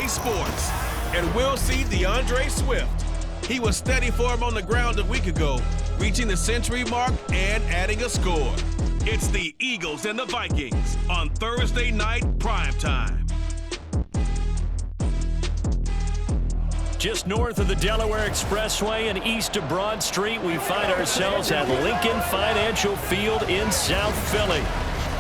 EA Sports. And we'll see DeAndre Swift. He was steady for him on the ground a week ago, reaching the century mark and adding a score. It's the Eagles and the Vikings on Thursday night primetime. Just north of the Delaware Expressway and east of Broad Street, we find ourselves at Lincoln Financial Field in South Philly.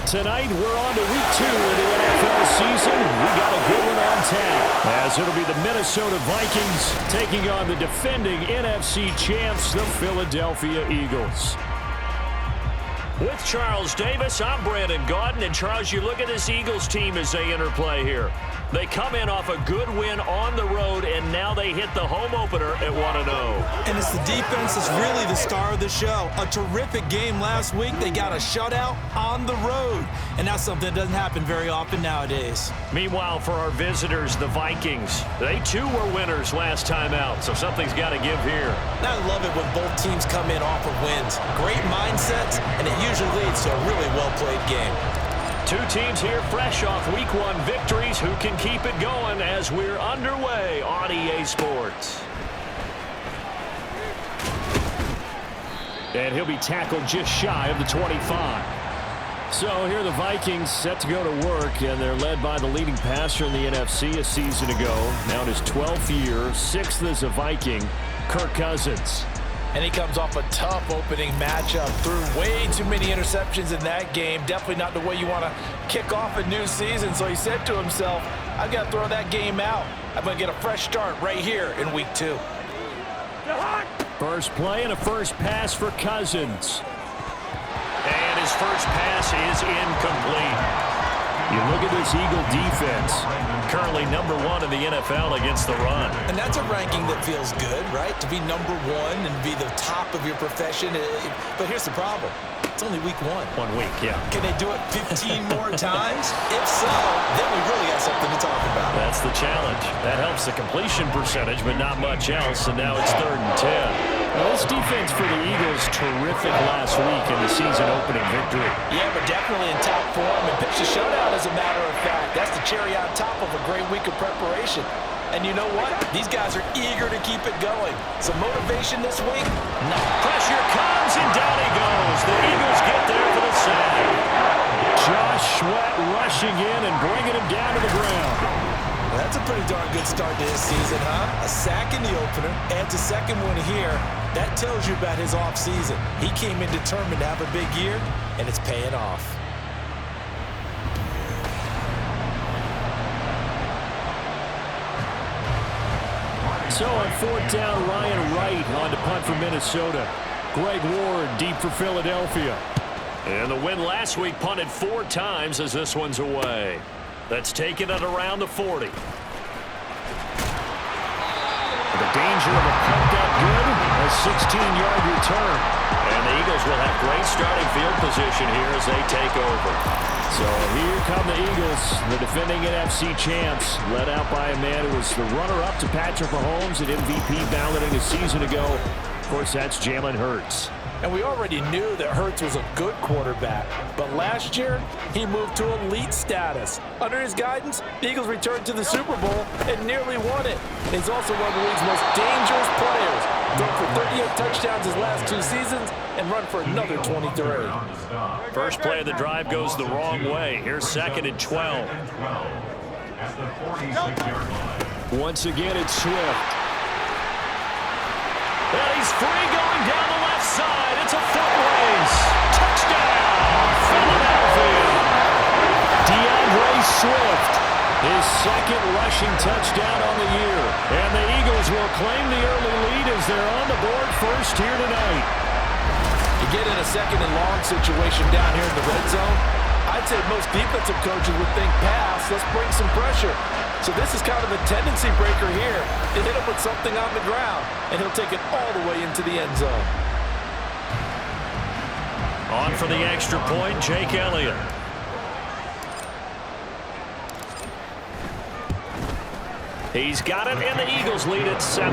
Tonight, we're on to week 2 of the NFL season. We got a good one on tap, as it'll be the Minnesota Vikings taking on the defending NFC champs, the Philadelphia Eagles. With Charles Davis, I'm Brandon Gaudin. And Charles, you look at this Eagles team as they interplay here. They come in off a good win on the road, and now they hit the home opener at 1-0. And it's the defense that's really the star of the show. A terrific game last week. They got a shutout on the road, and that's something that doesn't happen very often nowadays. Meanwhile, for our visitors, the Vikings, they too were winners last time out, so something's got to give here. I love it when both teams come in off of wins. Great mindsets, and it usually leads to a really well-played game. Two teams here fresh off Week 1 victories. Who can keep it going as we're underway on EA Sports? And he'll be tackled just shy of the 25. So here are the Vikings set to go to work, and they're led by the leading passer in the NFC a season ago. Now in his 12th year, 6th as a Viking, Kirk Cousins. And he comes off a tough opening matchup. Threw way too many interceptions in that game. Definitely not the way you want to kick off a new season. So he said to himself, I've got to throw that game out. I'm going to get a fresh start right here in week 2. First play and a first pass for Cousins. And his first pass is incomplete. You look at this Eagle defense, currently number 1 in the NFL against the run. And that's a ranking that feels good, right? To be number 1 and be the top of your profession. But here's the problem. It's only week 1. 1 week, yeah. Can they do it 15 more times? If so, then we really got something to talk about. That's the challenge. That helps the completion percentage, but not much else. And now it's 3rd and 10. Well, this defense for the Eagles, terrific last week in the season opening victory. Yeah, but definitely in top form and pitched a shutout, as a matter of fact. That's the cherry on top of a great week of preparation. And you know what? These guys are eager to keep it going. Some motivation this week? No. Pressure comes, and down he goes. The Eagles get there for the sack. Josh Sweat rushing in and bringing him down to the ground. Well, that's a pretty darn good start to his season, huh? A sack in the opener, adds a second one here. That tells you about his offseason. He came in determined to have a big year, and it's paying off. So on 4th down, Ryan Wright on to punt for Minnesota. Greg Ward deep for Philadelphia. And the win last week punted 4 times as this one's away. That's taken it around the 40. The danger of a punt got good. A 16-yard return. And the Eagles will have great starting field position here as they take over. So here come the Eagles, the defending NFC champs, led out by a man who was the runner-up to Patrick Mahomes at MVP balloting a season ago. Of course, that's Jalen Hurts. And we already knew that Hurts was a good quarterback. But last year, he moved to elite status. Under his guidance, the Eagles returned to the Super Bowl and nearly won it. He's also one of the league's most dangerous players. Thrown for 38 touchdowns his last 2 seasons and run for another 23. First play of the drive goes the wrong way. Here's 2nd and 12. Once again, it's Swift. And he's free going down the left side. It's a foot race. Touchdown, Philadelphia. DeAndre Swift, his 2nd rushing touchdown on the year. And the Eagles will claim the early lead as they're on the board first here tonight. You get in a 2nd and long situation down here in the red zone, I'd say most defensive coaches would think pass, let's bring some pressure. So this is kind of a tendency breaker here. They hit him with something on the ground, and he'll take it all the way into the end zone. On for the extra point, Jake Elliott. He's got it, and the Eagles lead at 7-2.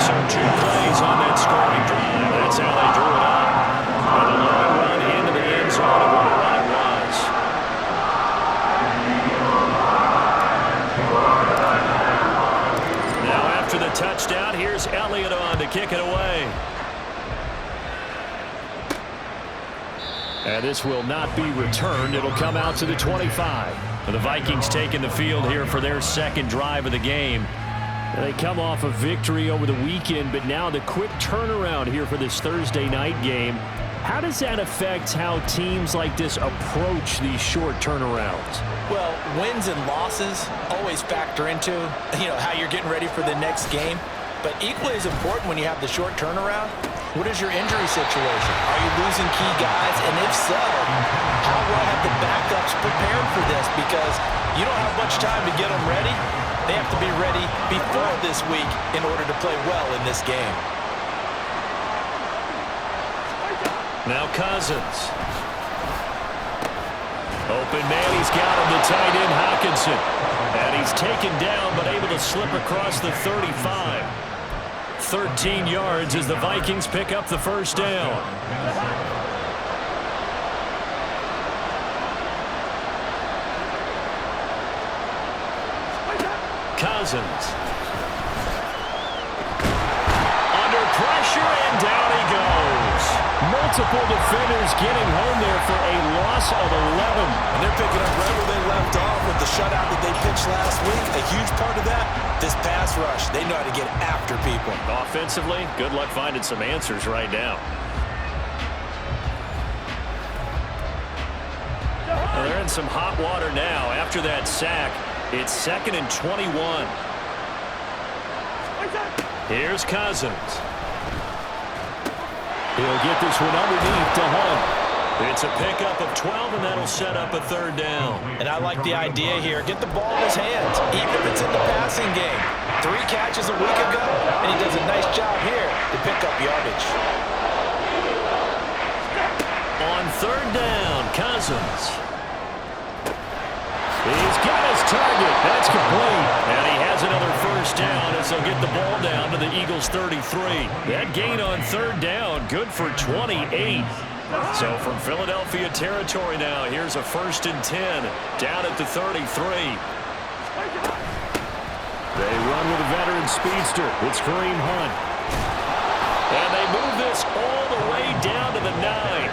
So 2 plays on that scoring drive. That's how they drew it up. With a long run into the end zone of what it was. touchdown. Here's Elliott on to kick it away. And this will not be returned. It'll come out to the 25. And the Vikings taking the field here for their second drive of the game. They come off a victory over the weekend, but now the quick turnaround here for this Thursday night game. How does that affect how teams like this approach these short turnarounds? Well, wins and losses always factor into, how you're getting ready for the next game. But equally as important when you have the short turnaround, what is your injury situation? Are you losing key guys? And if so, how well have the backups prepared for this? Because you don't have much time to get them ready. They have to be ready before this week in order to play well in this game. Now Cousins. Open man, he's got him, the tight end Hockenson. And he's taken down but able to slip across the 35. 13 yards as the Vikings pick up the first down. Cousins. Under pressure, and down he goes. Multiple defenders getting home there for a loss of 11. And they're picking up right where they left off with the shutout that they pitched last week. A huge part of that, this pass rush. They know how to get after people. Offensively, good luck finding some answers right now. Well, they're in some hot water now. After that sack, it's 2nd and 21. Here's Cousins. He'll get this one underneath to Hunt. It's a pickup of 12, and that'll set up a third down. And I like the idea here. Get the ball in his hands, even if it's in the passing game. 3 catches a week ago, and he does a nice job here to pick up yardage. On third down, Cousins. He's got his target. That's complete. And he has another first down as they'll get the ball down to the Eagles' 33. That gain on third down, good for 28. So from Philadelphia territory now, here's a 1st and 10 down at the 33. They run with a veteran speedster. It's Kareem Hunt. And they move this all the way down to the 9.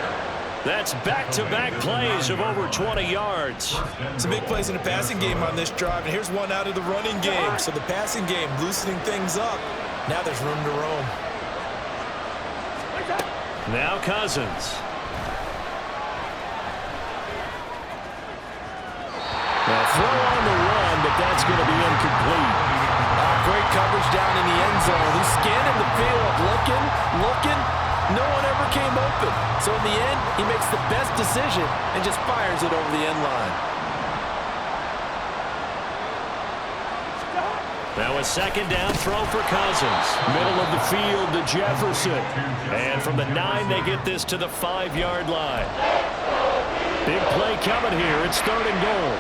That's back-to-back plays of over 20 yards. Some big plays in the passing game on this drive, and here's one out of the running game. So the passing game loosening things up. Now there's room to roam. Now Cousins. Now throw on the run, but that's going to be incomplete. Great coverage down in the end zone. He's scanning the field, looking. No one ever came open. So in the end, he makes the best decision and just fires it over the end line. Now a 2nd down throw for Cousins. Middle of the field to Jefferson. And from the 9, they get this to the 5-yard line. Big play coming here. It's 3rd and goal.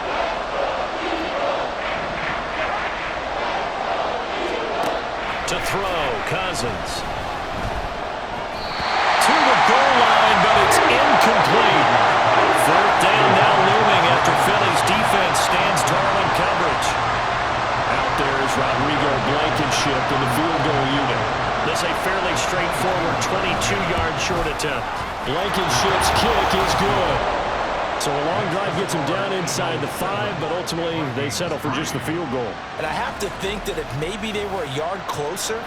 To throw, Cousins. To the goal line, but it's incomplete. 4th down now looming after Philly's defense stands tall in coverage. Out there is Rodrigo Blankenship in the field goal unit. This a fairly straightforward 22-yard short attempt. Blankenship's kick is good. So a long drive gets him down inside the 5, but ultimately they settle for just the field goal. And I have to think that if maybe they were a yard closer,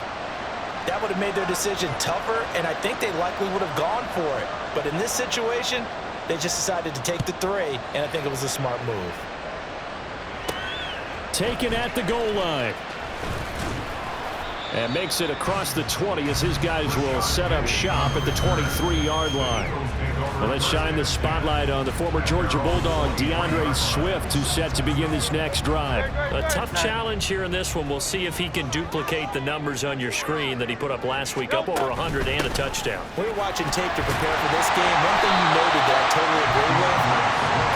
that would have made their decision tougher, and I think they likely would have gone for it. But in this situation, they just decided to take the 3, and I think it was a smart move. Taken at the goal line. And makes it across the 20 as his guys will set up shop at the 23-yard line. Well, let's shine the spotlight on the former Georgia Bulldog, DeAndre Swift, who's set to begin this next drive. A tough challenge here in this one. We'll see if he can duplicate the numbers on your screen that he put up last week, up over 100 and a touchdown. We're watching tape to prepare for this game. One thing you noted that I totally agree with,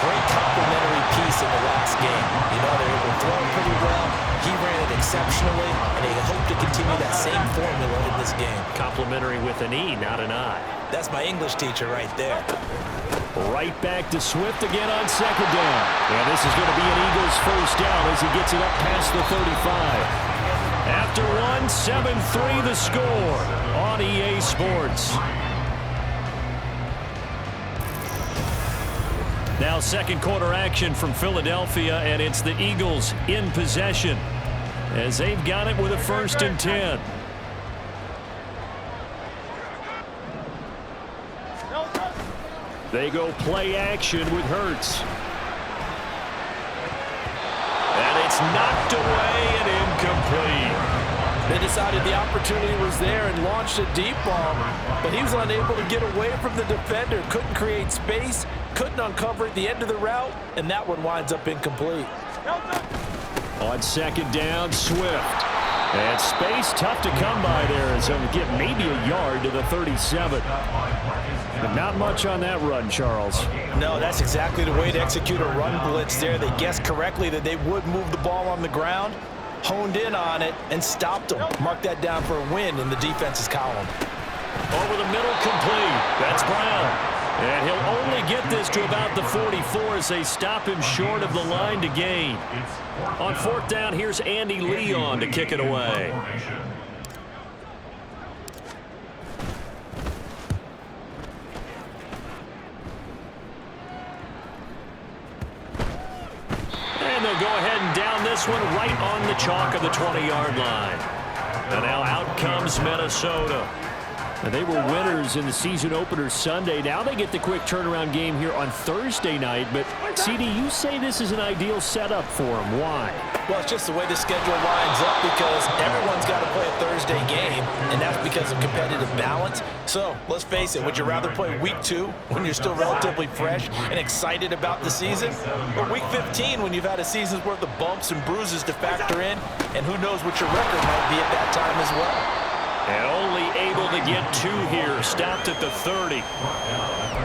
great complimentary piece in the last game. They were able to throw it pretty well. He ran it exceptionally, and they hope to continue that same formula in this game. Complimentary with an E, not an I. That's my English teacher right there. Right back to Swift again on 2nd down. And this is going to be an Eagles first down as he gets it up past the 35. After one, 7-3 the score on EA Sports. Now second quarter action from Philadelphia, and it's the Eagles in possession as they've got it with a 1st and 10. They go play action with Hurts. And it's knocked away and incomplete. They decided the opportunity was there and launched a deep ball, but he was unable to get away from the defender, couldn't create space, couldn't uncover at the end of the route, and that one winds up incomplete. On second down, Swift. And space tough to come by there as he'll get maybe a yard to the 37. But not much on that run, Charles. No, that's exactly the way to execute a run blitz there. They guessed correctly that they would move the ball on the ground, honed in on it, and stopped them. Mark that down for a win in the defense's column. Over the middle, complete. That's Brown. And he'll only get this to about the 44 as they stop him short of the line to gain. On 4th down, here's Andy Leon to kick it away. And they'll go ahead and down this one right on the chalk of the 20-yard line. And now out comes Minnesota. And they were winners in the season opener Sunday. Now they get the quick turnaround game here on Thursday night. But, CD, you say this is an ideal setup for them. Why? Well, it's just the way the schedule lines up because everyone's got to play a Thursday game, and that's because of competitive balance. So, let's face it, would you rather play week 2 when you're still relatively fresh and excited about the season? Or week 15 when you've had a season's worth of bumps and bruises to factor in, and who knows what your record might be at that time as well? And only able to get 2 here. Stopped at the 30.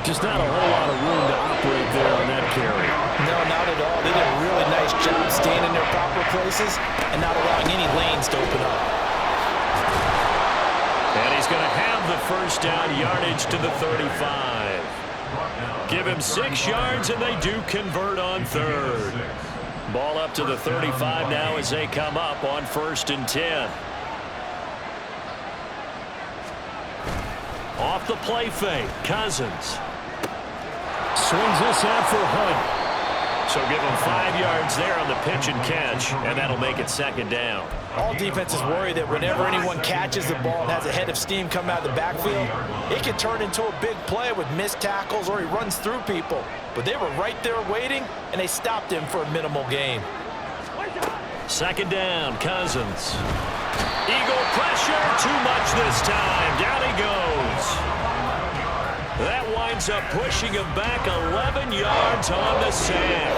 Just not a whole lot of room to operate there on that carry. No, not at all. They did a really nice job staying in their proper places and not allowing any lanes to open up. And he's going to have the 1st down, yardage to the 35. Give him 6 yards, and they do convert on 3rd. Ball up to the 35 now as they come up on 1st and 10. Off the play fake, Cousins. Swings this out for Hunt. So give him 5 yards there on the pitch and catch, and that'll make it 2nd down. All defenses worry that whenever anyone catches the ball and has a head of steam come out of the backfield, it can turn into a big play with missed tackles or he runs through people. But they were right there waiting, and they stopped him for a minimal gain. 2nd down, Cousins. Eagle pressure, too much this time. Down he goes. That winds up pushing him back 11 yards on the sack.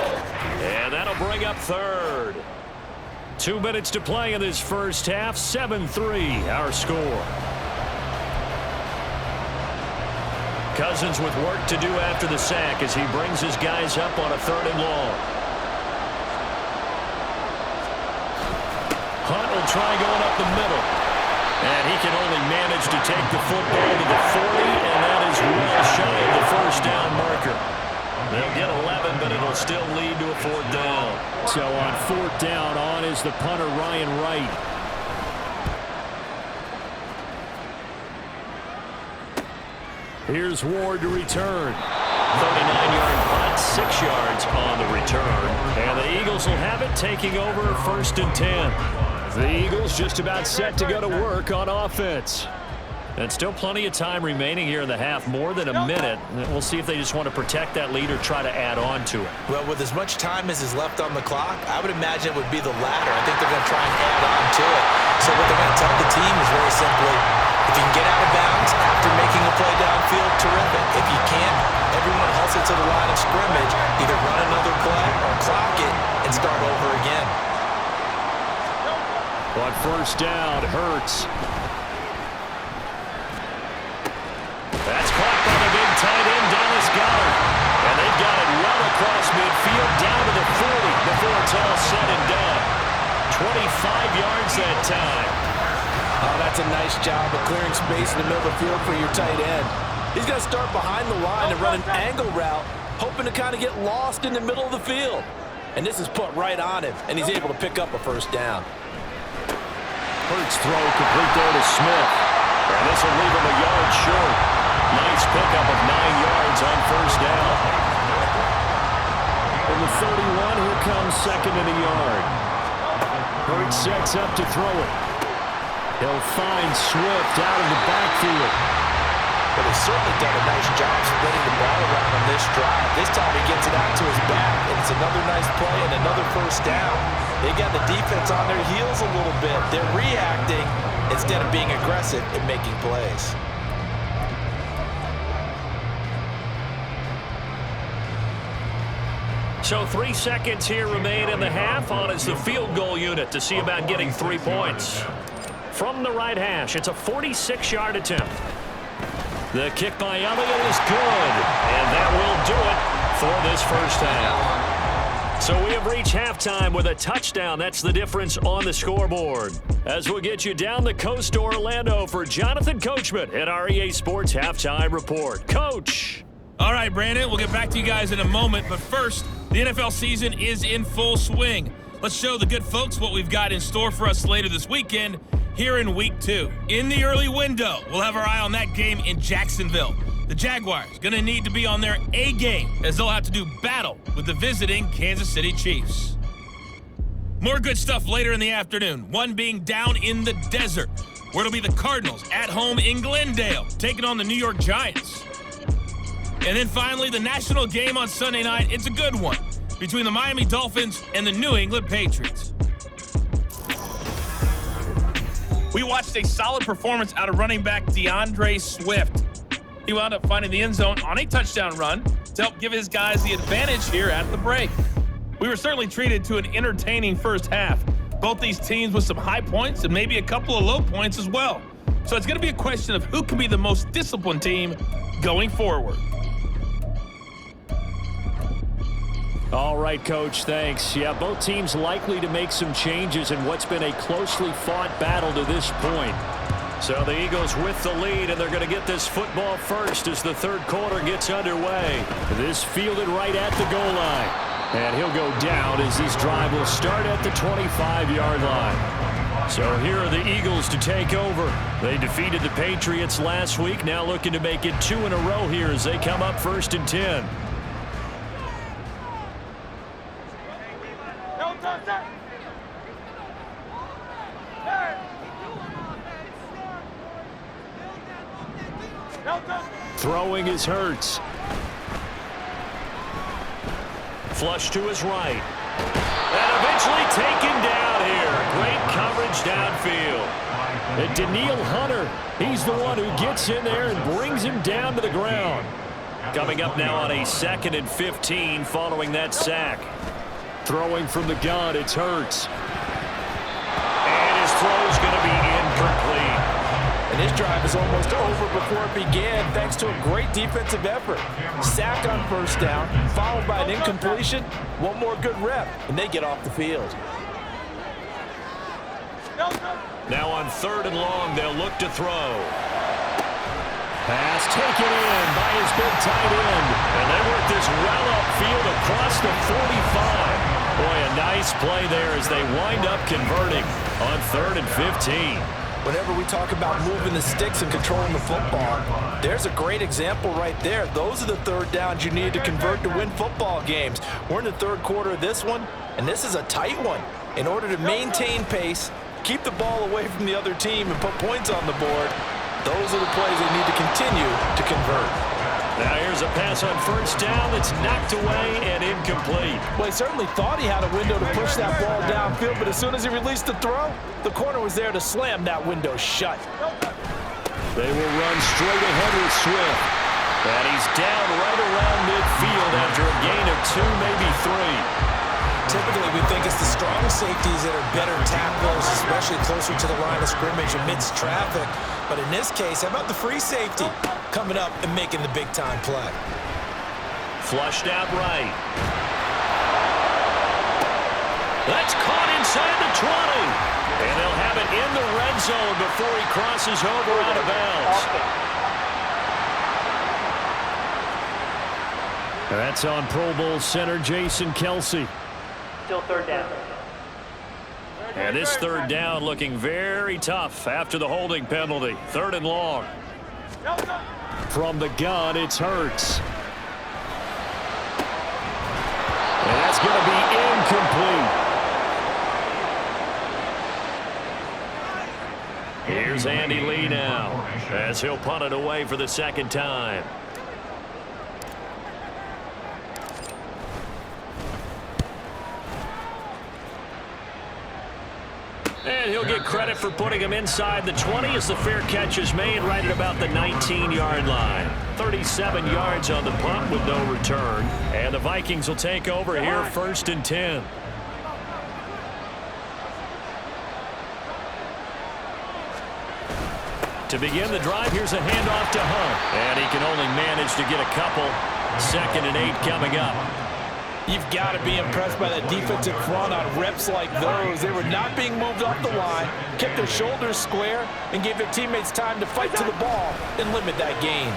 And that'll bring up 3rd. 2 minutes to play in this first half. 7-3 our score. Cousins with work to do after the sack as he brings his guys up on a 3rd and long. Hunt will try going up the middle. And he can only manage to take the football to the 40, and that is well shy of the 1st down marker. They'll get 11, but it'll still lead to a 4th down. So on 4th down, on is the punter, Ryan Wright. Here's Ward to return. 39-yard punt, 6 yards on the return. And the Eagles will have it, taking over 1st and 10. The Eagles just about set to go to work on offense. And still plenty of time remaining here in the half, more than a minute. We'll see if they just want to protect that lead or try to add on to it. Well, with as much time as is left on the clock, I would imagine it would be the latter. I think they're going to try and add on to it. So what they're going to tell the team is very simply, if you can get out of bounds after making a play downfield, terrific. If you can't, everyone hustle to the line of scrimmage, either run another play or clock it and start over again. On 1st down, Hurts. That's caught by the big tight end, Dallas Goedert. And they've got it well across midfield, down to the 40 before it's all said and done. 25 yards that time. Oh, that's a nice job of clearing space in the middle of the field for your tight end. He's going to start behind the line and run an angle route, hoping to kind of get lost in the middle of the field. And this is put right on him, and he's able to pick up a 1st down. Hurts throw complete there to Smith. And this will leave him a yard short. Nice pickup of 9 yards on first down. From the 31, here comes second and a yard. Hurts sets up to throw it. He'll find Swift out of the backfield. But he's certainly done a nice job spreading the ball around on this drive. This time he gets it out to his back, and it's another nice play and another first down. They got the defense on their heels a little bit. They're reacting instead of being aggressive and making plays. So 3 seconds here remain in the half. On is the field goal unit to see about getting 3 points. From the right hash, it's a 46-yard attempt. The kick by Elliott is good, and that will do it for this first half. So we have reached halftime with a touchdown. That's the difference on the scoreboard. As we'll get you down the coast to Orlando for Jonathan Coachman at our EA Sports Halftime Report. Coach. All right, Brandon, we'll get back to you guys in a moment, but first, the NFL season is in full swing. Let's show the good folks what we've got in store for us later this weekend here in Week 2. In the early window, we'll have our eye on that game in Jacksonville. The Jaguars going to need to be on their A game as they'll have to do battle with the visiting Kansas City Chiefs. More good stuff later in the afternoon, one being down in the desert, where it'll be the Cardinals at home in Glendale, taking on the New York Giants. And then finally, the national game on Sunday night. It's a good one between the Miami Dolphins and the New England Patriots. We watched a solid performance out of running back DeAndre Swift. He wound up finding the end zone on a touchdown run to help give his guys the advantage here at the break. We were certainly treated to an entertaining first half. Both these teams with some high points and maybe a couple of low points as well. So it's going to be a question of who can be the most disciplined team going forward. All right, Coach, thanks. Yeah, both teams likely to make some changes in what's been a closely fought battle to this point. So the Eagles with the lead, and they're going to get this football first as the third quarter gets underway. This fielded right at the goal line. And he'll go down as this drive will start at the 25-yard line. So here are the Eagles to take over. They defeated the Patriots last week, now looking to make it 2 in a row here as they come up 1st and 10. Throwing is Hurts. Flush to his right. And eventually taken down here. Great coverage downfield. And Daniil Hunter, he's the one who gets in there and brings him down to the ground. Coming up now on a 2nd and 15 following that sack. Throwing from the gun, it's Hurts. And his throw's going to be incomplete. And his drive is almost over before it began thanks to a great defensive effort. Sack on first down, followed by an incompletion. One more good rep, and they get off the field. Now on 3rd and long, they'll look to throw. Pass taken in by his big tight end. And they work this well upfield across the 45. Boy, a nice play there as they wind up converting on 3rd and 15. Whenever we talk about moving the sticks and controlling the football, there's a great example right there. Those are the third downs you need to convert to win football games. We're in the third quarter of this one, and this is a tight one. In order to maintain pace, keep the ball away from the other team, and put points on the board, those are the plays they need to continue to convert. Now here's a pass on first down that's knocked away and incomplete. Well, he certainly thought he had a window to push that ball downfield, but as soon as he released the throw, the corner was there to slam that window shut. They will run straight ahead with Swift. And he's down right around midfield after a gain of 2, maybe 3. Typically, we think it's the strong safeties that are better tacklers, especially closer to the line of scrimmage amidst traffic. But in this case, how about the free safety coming up and making the big-time play? Flushed out right. That's caught inside the 20. And they'll have it in the red zone before he crosses over out of bounds. That's on Pro Bowl center Jason Kelce. Still 3rd down. And this third down looking very tough after the holding penalty. 3rd and long. From the gun, it's Hurts. And that's going to be incomplete. Here's Andy Lee now, as he'll punt it away for the 2nd time. And he'll get credit for putting him inside the 20 as the fair catch is made right at about the 19-yard line. 37 yards on the punt with no return. And the Vikings will take over here 1st and 10. To begin the drive, here's a handoff to Hunt. And he can only manage to get a couple. 2nd and 8 coming up. You've got to be impressed by that defensive front on reps like those. They were not being moved off the line, kept their shoulders square, and gave their teammates time to fight to the ball and limit that gain.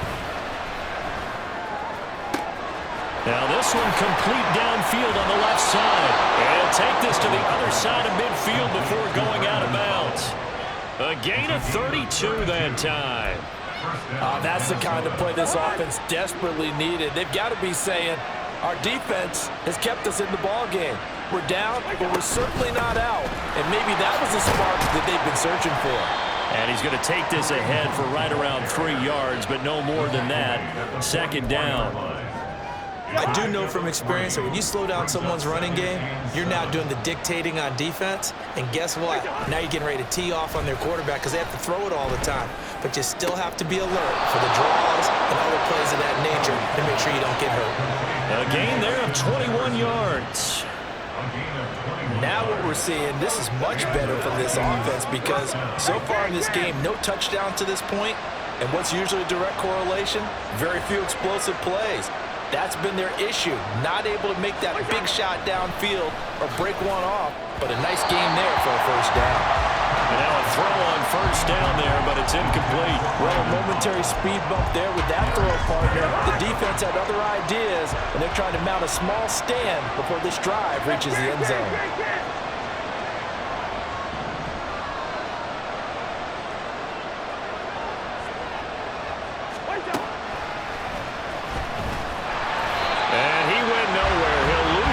Now this one complete downfield on the left side. And take this to the other side of midfield before going out of bounds. A gain of 32 that time. That's the kind of play this offense desperately needed. They've got to be saying, our defense has kept us in the ball game. We're down, but we're certainly not out. And maybe that was the spark that they've been searching for. And he's going to take this ahead for right around 3 yards, but no more than that. 2nd down. I do know from experience that when you slow down someone's running game, you're now doing the dictating on defense. And guess what? Now you're getting ready to tee off on their quarterback because they have to throw it all the time. But you still have to be alert for the draws and other plays of that nature to make sure you don't get hurt. A gain there of 21 yards. Now what we're seeing, this is much better from this offense because so far in this game, no touchdown to this point. And what's usually a direct correlation? Very few explosive plays. That's been their issue, not able to make that big shot downfield or break one off, but a nice game there for a 1st down. And now a throw on 1st down there, but it's incomplete. Well, a momentary speed bump there with that throw partner. The defense had other ideas, and they're trying to mount a small stand before this drive reaches the end zone.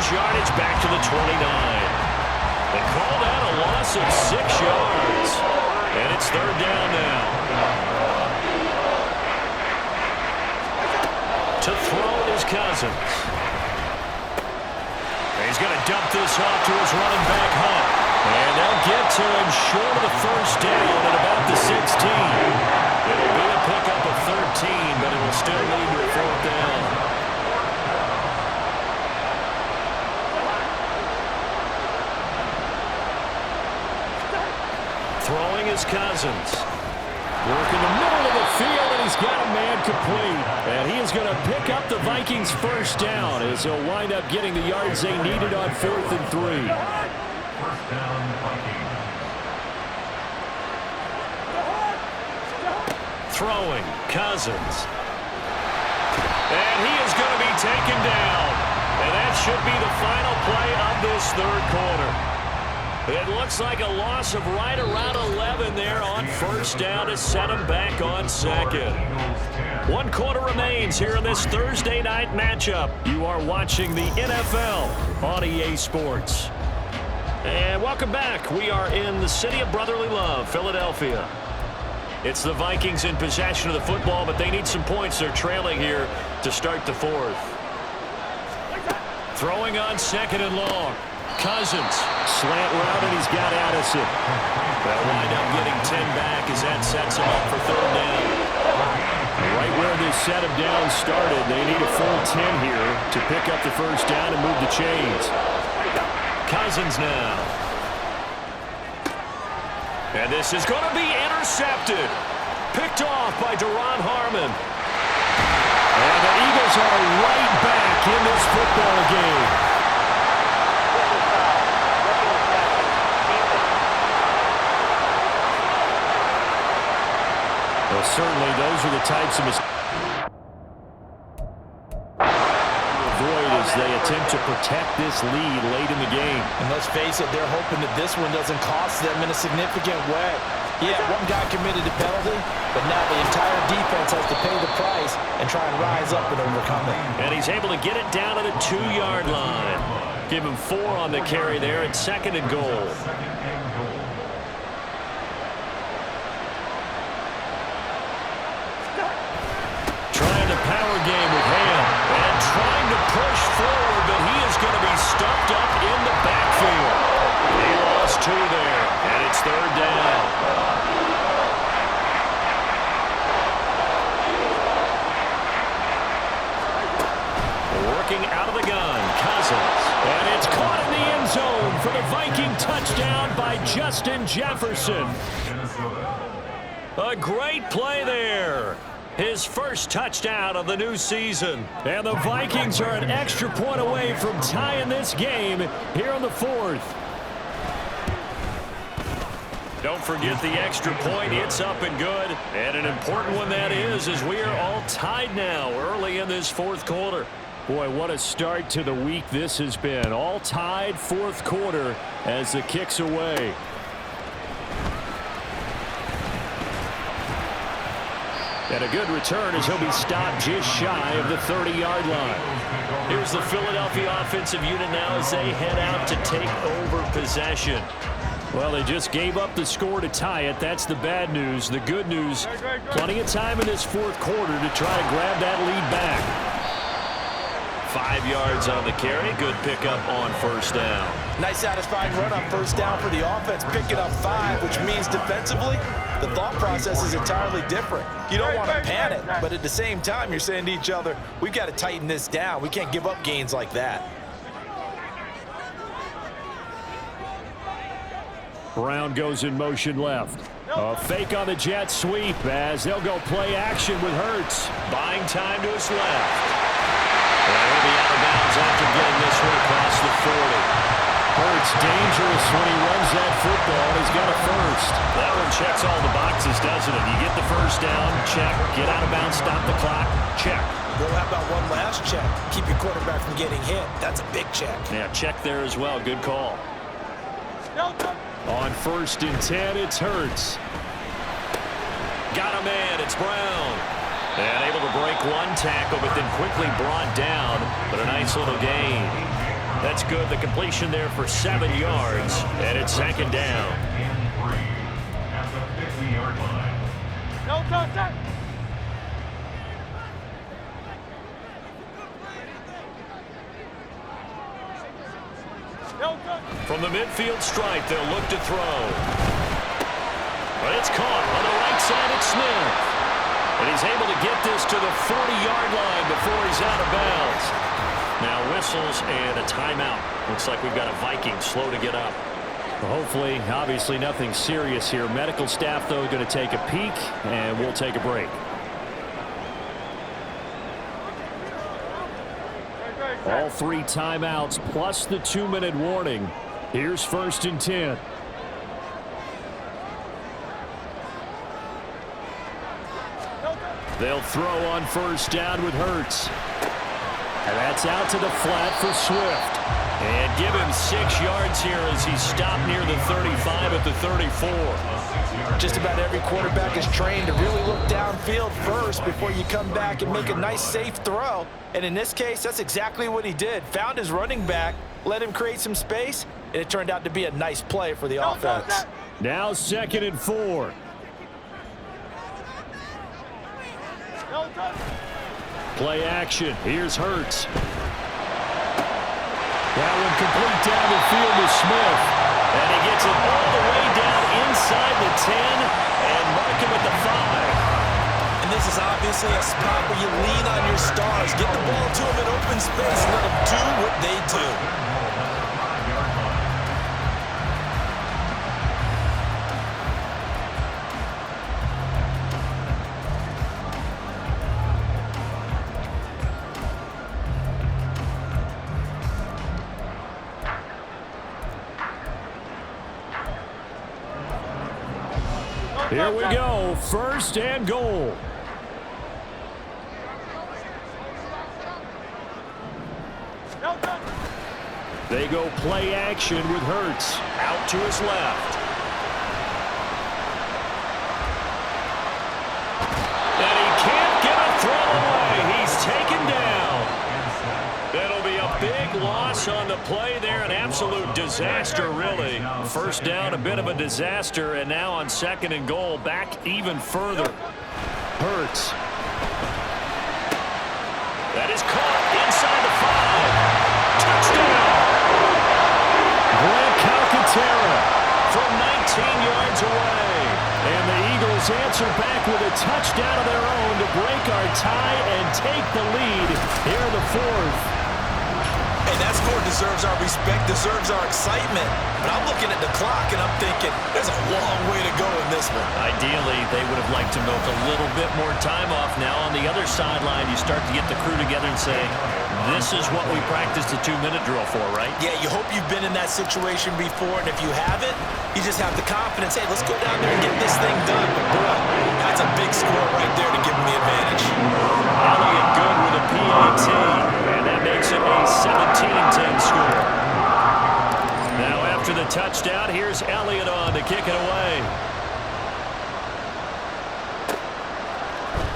Yardage back to the 29. They called out a loss of 6 yards. And it's 3rd down now. To throw is Cousins. He's going to dump this off to his running back, Hunt. And they'll get to him short of the 1st down at about the 16. It'll be a pickup of 13, but it'll still lead to a 4th down. Throwing is Cousins. Working the middle of the field, and he's got a man complete. And he is going to pick up the Vikings' 1st down as he'll wind up getting the yards they needed on 4th and 3. 1st down, Vikings. Throwing, Cousins. And he is going to be taken down. And that should be the final play of this 3rd quarter. It looks like a loss of right around 11 there on 1st down to set him back on 2nd. 1 quarter remains here in this Thursday night matchup. You are watching the NFL on EA Sports. And welcome back. We are in the city of brotherly love, Philadelphia. It's the Vikings in possession of the football, but they need some points. They're trailing here to start the 4th. Throwing on 2nd and long. Cousins, slant route, and he's got Addison. They'll wind up getting 10 back as that sets him up for 3rd down. Right where this set of downs started, they need a full 10 here to pick up the 1st down and move the chains. Cousins now. And this is going to be intercepted. Picked off by Duron Harmon. And the Eagles are right back in this football game. Well, certainly those are the types of mistakes avoid as they attempt to protect this lead late in the game. And let's face it, they're hoping that this one doesn't cost them in a significant way. Yeah, one guy committed a penalty, but now the entire defense has to pay the price and try and rise up and overcome it. And he's able to get it down to the 2-yard line. Give him 4 on the carry there at 2nd and goal. Trying to power game with Ham and trying to push forward, but he is going to be stuffed up in the backfield. He lost 2 there, and it's 3rd down. Working out of the gun, Cousins. And it's caught in the end zone for the Viking touchdown by Justin Jefferson. A great play there. His first touchdown of the new season. And the Vikings are an extra point away from tying this game here in the 4th. Don't forget the extra point. It's up and good. And an important one that is, as we are all tied now early in this 4th quarter. Boy, what a start to the week this has been. All tied 4th quarter as the kick's away. And a good return as he'll be stopped just shy of the 30-yard line. Here's the Philadelphia offensive unit now as they head out to take over possession. Well, they just gave up the score to tie it. That's the bad news. The good news, plenty of time in this 4th quarter to try to grab that lead back. 5 yards on the carry. Good pickup on 1st down. Nice satisfying run on 1st down for the offense. Picking up 5, which means defensively, the thought process is entirely different. You don't want to panic, but at the same time, you're saying to each other, we've got to tighten this down. We can't give up gains like that. Brown goes in motion left. A fake on the jet sweep as they'll go play action with Hurts. Buying time to his left. And he'll be out of bounds after getting this one across the 40. Hurts dangerous when he runs that football. He's got a first. That one checks all the boxes, doesn't it? You get the first down, check. Get out of bounds, stop the clock, check. Well, how about one last check? Keep your quarterback from getting hit. That's a big check. Yeah, check there as well. Good call. On 1st and 10, it's Hurts. Got a man. It's Brown. And able to break one tackle, but then quickly brought down. But a nice little gain. That's good. The completion there for 7 yards. And it's 2nd down. At the 50-yard line. No touchdown. From the midfield stripe, they'll look to throw. But it's caught on the right side. It's Smith. And he's able to get this to the 40-yard line before he's out of bounds. Now whistles and a timeout. Looks like we've got a Viking slow to get up. Well, hopefully, obviously nothing serious here. Medical staff, though, going to take a peek, and we'll take a break. All 3 timeouts plus the 2-minute warning. Here's 1st and 10. They'll throw on 1st down with Hurts. And that's out to the flat for Swift. And give him 6 yards here as he's stopped near the 35 at the 34. Just about every quarterback is trained to really look downfield first before you come back and make a nice, safe throw. And in this case, that's exactly what he did. Found his running back, let him create some space, and it turned out to be a nice play for the offense. Now 2nd and 4. Play action. Here's Hurts. That one complete down the field to Smith. And he gets it all the way down inside the 10 and mark him at the 5. And this is obviously a spot where you lean on your stars. Get the ball to them in open space and let them do what they do. Here we go, 1st and goal. They go play action with Hurts. Out to his left. And he can't get a throw away. He's taken down. That'll be a big loss on the play there. An absolute disaster, really. First down, a bit of a disaster. And now on 2nd and goal, back even further. Hurts. That is caught inside the 5. Touchdown! Grant Calcaterra from 19 yards away. And the Eagles answer back with a touchdown of their own to break our tie and take the lead here in the 4th. Hey, that score deserves our respect, deserves our excitement. But I'm looking at the clock and I'm thinking there's a long way to go in this one. Ideally, they would have liked to milk a little bit more time off. Now on the other sideline, you start to get the crew together and say, this is what we practiced a 2-minute drill for, right? Yeah, you hope you've been in that situation before, and if you haven't, you just have the confidence, hey, let's go down there and get this thing done. But boy, that's a big score right there to give them the advantage. Elliott good with a PAT, and that makes it a 17-10 score. Now after the touchdown, here's Elliott on to kick it away.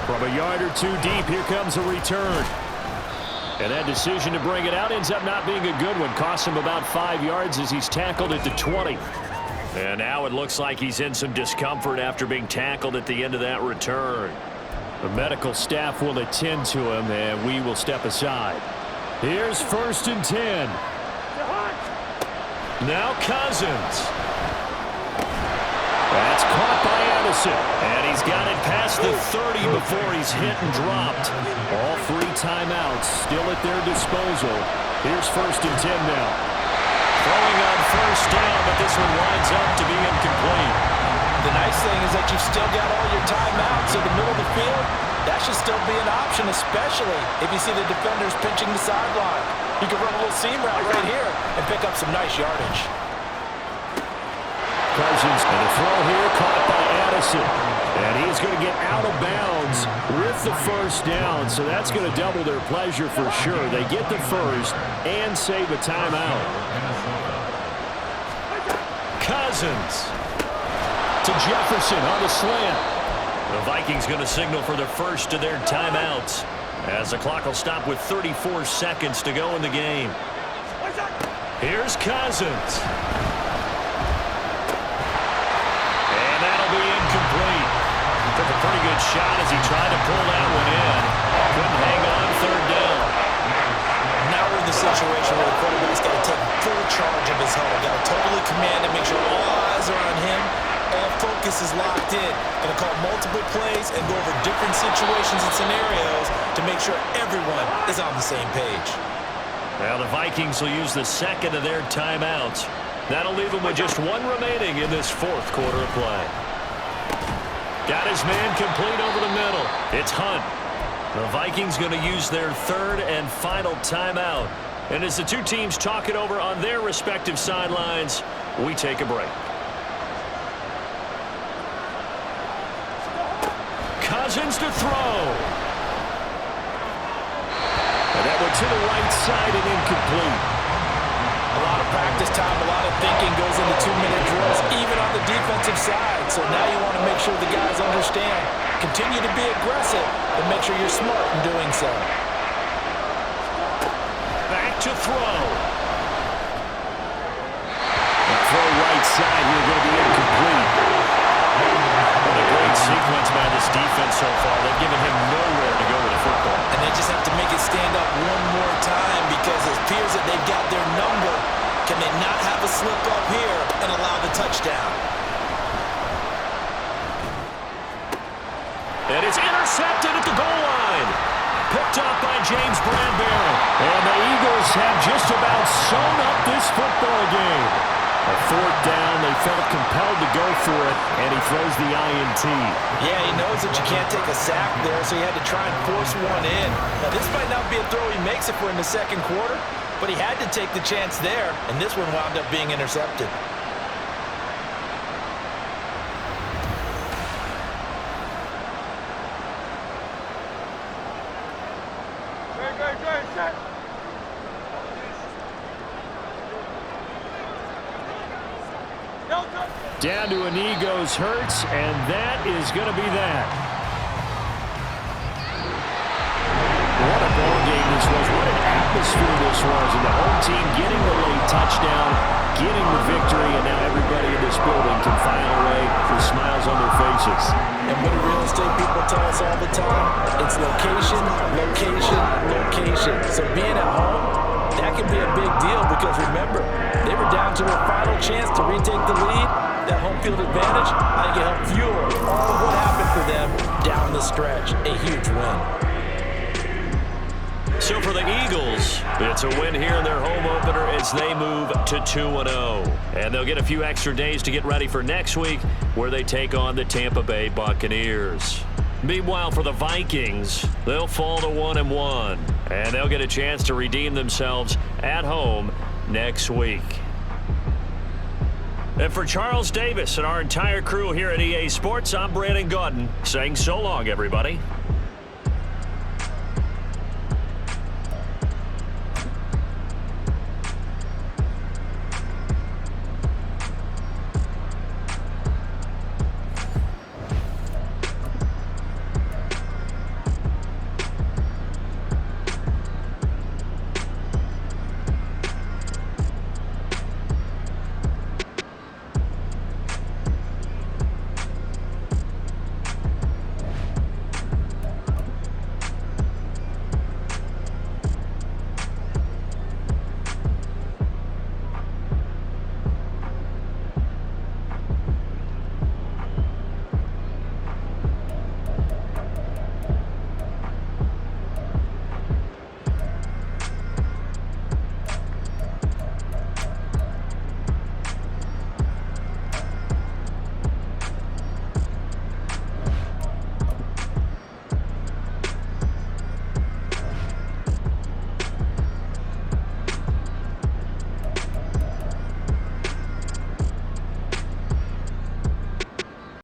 From a yard or two deep, here comes a return. And that decision to bring it out ends up not being a good one. Costs him about 5 yards as he's tackled at the 20. And now it looks like he's in some discomfort after being tackled at the end of that return. The medical staff will attend to him, and we will step aside. Here's 1st and 10. Now Cousins. That's caught by Addison. And he's got it past the 30 before he's hit and dropped. All 3 timeouts still at their disposal. Here's 1st and 10 now. Throwing on 1st down, but this one winds up to be incomplete. The nice thing is that you've still got all your timeouts in the middle of the field. That should still be an option, especially if you see the defenders pinching the sideline. You can run a little seam route right here and pick up some nice yardage. Cousins, and a throw here caught by Addison. And he's going to get out of bounds with the 1st down, so that's going to double their pleasure for sure. They get the 1st and save a timeout. Cousins to Jefferson on the slant. The Vikings going to signal for the first of their timeouts as the clock will stop with 34 seconds to go in the game. Here's Cousins. Be incomplete. Took a pretty good shot as he tried to pull that one in. Couldn't hang on 3rd down. Now we're in the situation where the quarterback's got to take full charge of his huddle. Got to totally command and make sure all eyes are on him. All focus is locked in. Going to call multiple plays and go over different situations and scenarios to make sure everyone is on the same page. Well, the Vikings will use the 2nd of their timeouts. That'll leave them with just 1 remaining in this 4th quarter of play. Got his man complete over the middle. It's Hunt. The Vikings going to use their 3rd and final timeout. And as the 2 teams talk it over on their respective sidelines, we take a break. Cousins to throw. And that went to the right side and incomplete. A lot of practice time, a lot of thinking goes into 2-minute drills, even on the defensive side. So now you want to make sure the guys understand. Continue to be aggressive, but make sure you're smart in doing so. Back to throw. The throw right side here going to be incomplete. What a great sequence by this defense so far. They've given him nowhere to go with the football. And they just have to make it stand up one more time because it appears that they've got their number. Can they not have a slip up here and allow the touchdown? And it's intercepted at the goal line. Picked up by James Bradbury. And the Eagles have just about sewn up this football game. A 4th down, they felt compelled to go for it, and he throws the INT. Yeah, he knows that you can't take a sack there, so he had to try and force one in. Now, this might not be a throw he makes if we're in the 2nd quarter, but he had to take the chance there, and this one wound up being intercepted. Down to a knee goes Hurts, and that is going to be that. What a ball game this was. What an atmosphere this was. And the home team getting the late touchdown, getting the victory, and now everybody in this building can file away with smiles on their faces. And what do real estate people tell us all the time? It's location, location, location. So being at home, that can be a big deal because remember, they were down to their final chance to retake the lead. That home field advantage, I think it helped fuel all of what happened for them down the stretch. A huge win. So for the Eagles, it's a win here in their home opener as they move to 2-0. And they'll get a few extra days to get ready for next week where they take on the Tampa Bay Buccaneers. Meanwhile, for the Vikings, they'll fall to 1-1. And they'll get a chance to redeem themselves at home next week. And for Charles Davis and our entire crew here at EA Sports, I'm Brandon Gaudin saying so long, everybody.